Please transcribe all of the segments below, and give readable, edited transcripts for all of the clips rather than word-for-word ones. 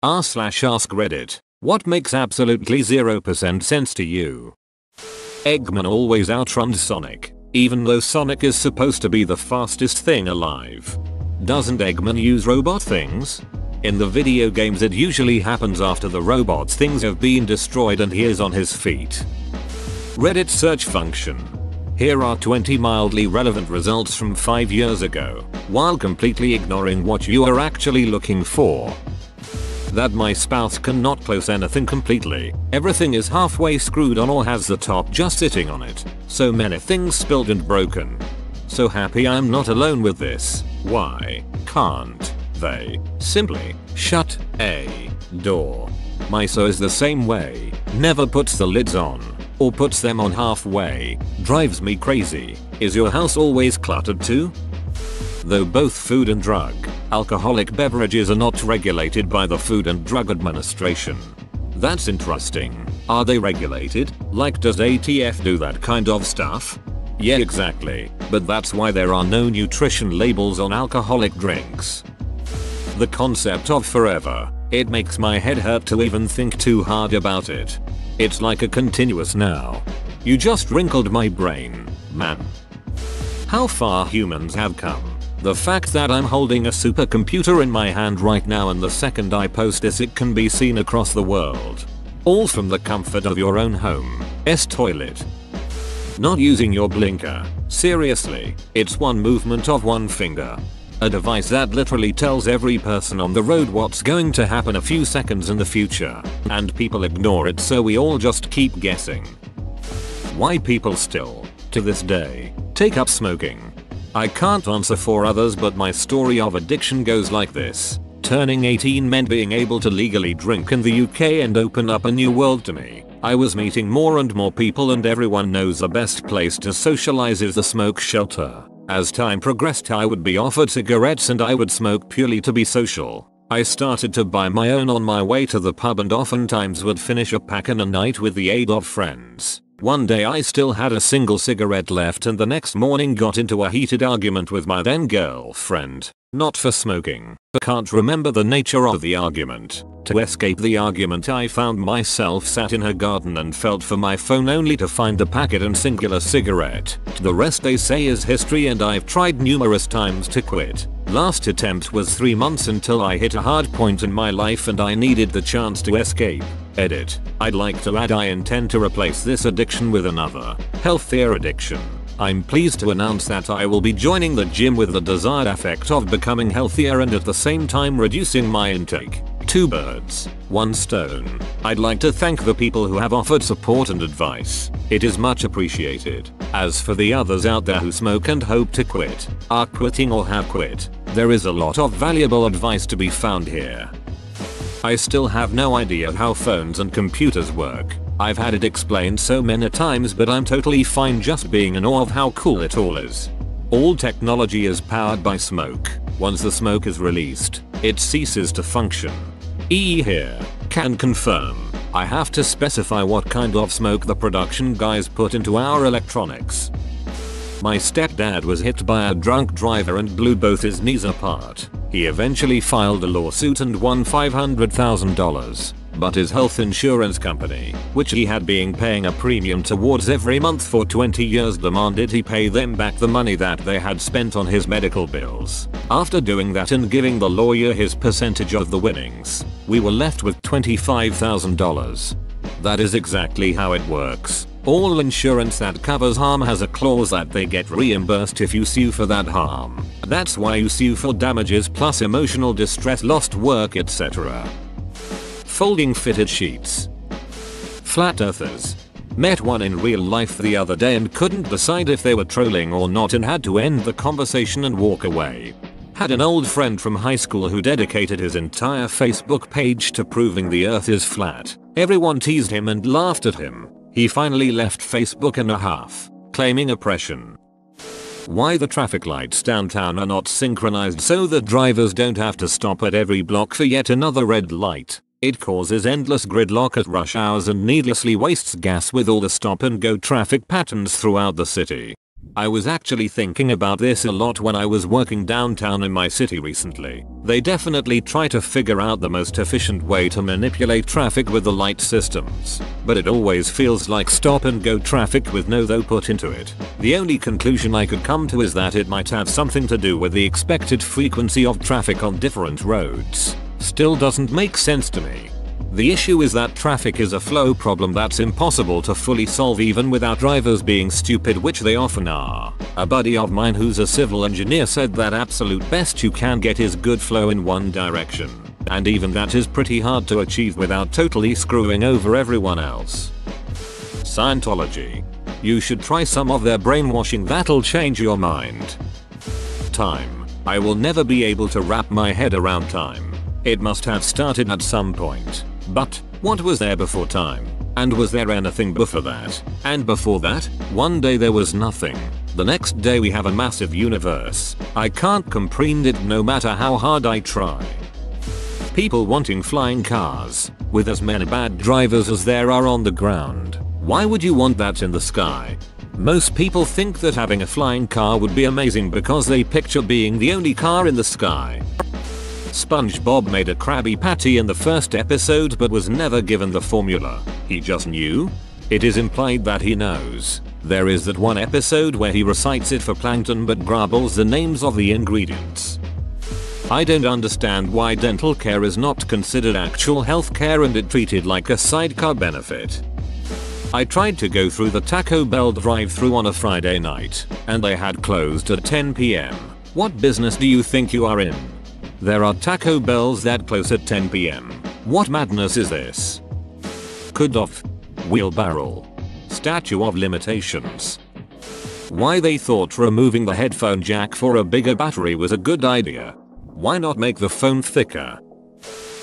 r/ask Reddit. What makes absolutely 0% sense to you? Eggman always outruns Sonic, even though Sonic is supposed to be the fastest thing alive. Doesn't Eggman use robot things? In the video games it usually happens after the robot's things have been destroyed and he is on his feet. Reddit search function. Here are 20 mildly relevant results from 5 years ago, while completely ignoring what you are actually looking for. That my spouse cannot close anything completely. Everything is halfway screwed on or has the top just sitting on it. So many things spilled and broken. So happy I'm not alone with this. Why can't they simply shut a door? My so is the same way. Never puts the lids on. Or puts them on halfway. Drives me crazy. Is your house always cluttered too? Though both food and drug, alcoholic beverages are not regulated by the Food and Drug Administration. That's interesting. Are they regulated? Like does ATF do that kind of stuff? Yeah, exactly. But that's why there are no nutrition labels on alcoholic drinks. The concept of forever. It makes my head hurt to even think too hard about it. It's like a continuous now. You just wrinkled my brain, man. How far humans have come. The fact that I'm holding a supercomputer in my hand right now and the second I post this it can be seen across the world. All from the comfort of your own home. Toilet. Not using your blinker. Seriously, it's one movement of one finger. A device that literally tells every person on the road what's going to happen a few seconds in the future. And people ignore it so we all just keep guessing. Why people still, to this day, take up smoking. I can't answer for others but my story of addiction goes like this. Turning 18 meant being able to legally drink in the UK and open up a new world to me. I was meeting more and more people and everyone knows the best place to socialize is the smoke shelter. As time progressed I would be offered cigarettes and I would smoke purely to be social. I started to buy my own on my way to the pub and oftentimes would finish a pack in a night with the aid of friends. One day I still had a single cigarette left and the next morning got into a heated argument with my then girlfriend. Not for smoking. Can't remember the nature of the argument. To escape the argument I found myself sat in her garden and felt for my phone only to find the packet and singular cigarette. The rest they say is history and I've tried numerous times to quit. Last attempt was 3 months until I hit a hard point in my life and I needed the chance to escape. Edit. I'd like to add I intend to replace this addiction with another, healthier addiction. I'm pleased to announce that I will be joining the gym with the desired effect of becoming healthier and at the same time reducing my intake. 2 birds, 1 stone. I'd like to thank the people who have offered support and advice. It is much appreciated. As for the others out there who smoke and hope to quit, are quitting or have quit, there is a lot of valuable advice to be found here. I still have no idea how phones and computers work. I've had it explained so many times but I'm totally fine just being in awe of how cool it all is. All technology is powered by smoke. Once the smoke is released, it ceases to function. Here, can confirm. I have to specify what kind of smoke the production guys put into our electronics. My stepdad was hit by a drunk driver and blew both his knees apart. He eventually filed a lawsuit and won $500,000. But his health insurance company, which he had been paying a premium towards every month for 20 years, demanded he pay them back the money that they had spent on his medical bills. After doing that and giving the lawyer his percentage of the winnings, we were left with $25,000. That is exactly how it works. All insurance that covers harm has a clause that they get reimbursed if you sue for that harm. That's why you sue for damages plus emotional distress, lost work, etc. Folding fitted sheets. Flat earthers. Met one in real life the other day and couldn't decide if they were trolling or not and had to end the conversation and walk away. Had an old friend from high school who dedicated his entire Facebook page to proving the earth is flat. Everyone teased him and laughed at him. He finally left Facebook in a huff, claiming oppression. Why the traffic lights downtown are not synchronized so that drivers don't have to stop at every block for yet another red light. It causes endless gridlock at rush hours and needlessly wastes gas with all the stop and go traffic patterns throughout the city. I was actually thinking about this a lot when I was working downtown in my city recently. They definitely try to figure out the most efficient way to manipulate traffic with the light systems, but it always feels like stop and go traffic with no thought put into it. The only conclusion I could come to is that it might have something to do with the expected frequency of traffic on different roads. Still doesn't make sense to me. The issue is that traffic is a flow problem that's impossible to fully solve even without drivers being stupid, which they often are. A buddy of mine who's a civil engineer said that absolute best you can get is good flow in one direction. And even that is pretty hard to achieve without totally screwing over everyone else. Scientology. You should try some of their brainwashing, that'll change your mind. Time. I will never be able to wrap my head around time. It must have started at some point. But, what was there before time? And was there anything before that? And before that, one day there was nothing. The next day we have a massive universe. I can't comprehend it no matter how hard I try. People wanting flying cars, with as many bad drivers as there are on the ground. Why would you want that in the sky? Most people think that having a flying car would be amazing because they picture being the only car in the sky. SpongeBob made a Krabby Patty in the first episode but was never given the formula. He just knew? It is implied that he knows. There is that one episode where he recites it for Plankton but grabbles the names of the ingredients. I don't understand why dental care is not considered actual healthcare and it treated like a sidecar benefit. I tried to go through the Taco Bell drive-thru on a Friday night, and they had closed at 10 PM. What business do you think you are in? There are Taco Bells that close at 10 PM. What madness is this? Cutoff. Wheelbarrow. Statute of limitations. Why they thought removing the headphone jack for a bigger battery was a good idea. Why not make the phone thicker?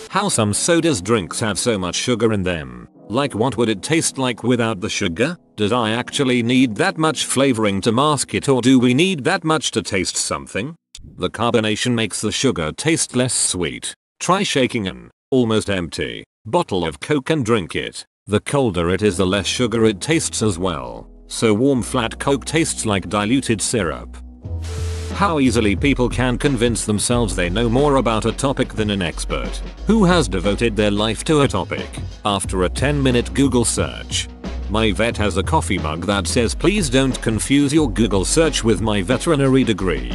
How some sodas drinks have so much sugar in them. Like, what would it taste like without the sugar? Does I actually need that much flavoring to mask it, or do we need that much to taste something? The carbonation makes the sugar taste less sweet. Try shaking an almost empty bottle of Coke and drink it. The colder it is, the less sugar it tastes as well. So warm flat Coke tastes like diluted syrup. How easily people can convince themselves they know more about a topic than an expert who has devoted their life to a topic. After a 10-minute Google search, my vet has a coffee mug that says, "Please don't confuse your Google search with my veterinary degree."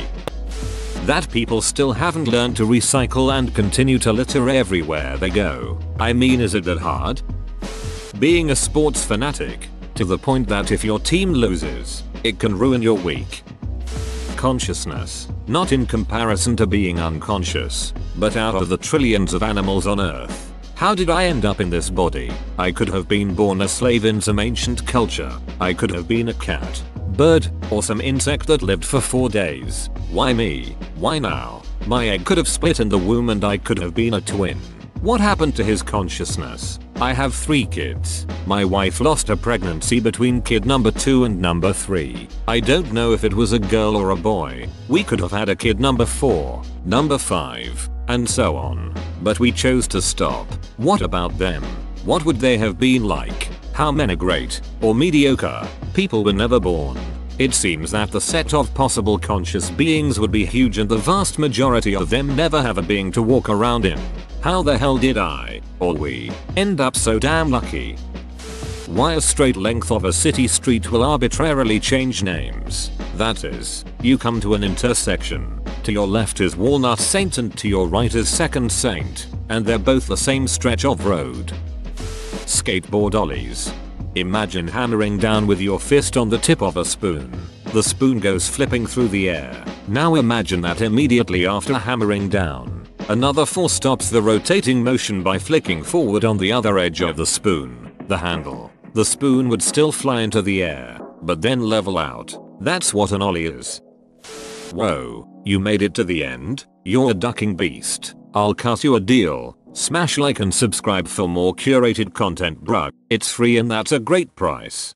That people still haven't learned to recycle and continue to litter everywhere they go. I mean, is it that hard? Being a sports fanatic, to the point that if your team loses, it can ruin your week. Consciousness, not in comparison to being unconscious, but out of the trillions of animals on Earth. How did I end up in this body? I could have been born a slave in some ancient culture. I could have been a cat, bird, or some insect that lived for 4 days. Why me? Why now? My egg could have split in the womb and I could have been a twin. What happened to his consciousness? I have 3 kids. My wife lost her pregnancy between kid number 2 and number 3. I don't know if it was a girl or a boy. We could have had a kid number 4, number 5, and so on. But we chose to stop. What about them? What would they have been like? How many great, or mediocre, people were never born? It seems that the set of possible conscious beings would be huge and the vast majority of them never have a being to walk around in. How the hell did I, or we, end up so damn lucky? Why a straight length of a city street will arbitrarily change names. That is, you come to an intersection. To your left is Walnut Saint and to your right is Second Saint, and they're both the same stretch of road. Skateboard ollies. Imagine hammering down with your fist on the tip of a spoon. The spoon goes flipping through the air. Now imagine that immediately after hammering down, another force stops the rotating motion by flicking forward on the other edge of the spoon, the handle. The spoon would still fly into the air, but then level out. That's what an ollie is. Whoa, you made it to the end? You're a ducking beast. I'll cut you a deal. Smash like and subscribe for more curated content, bruh. It's free and that's a great price.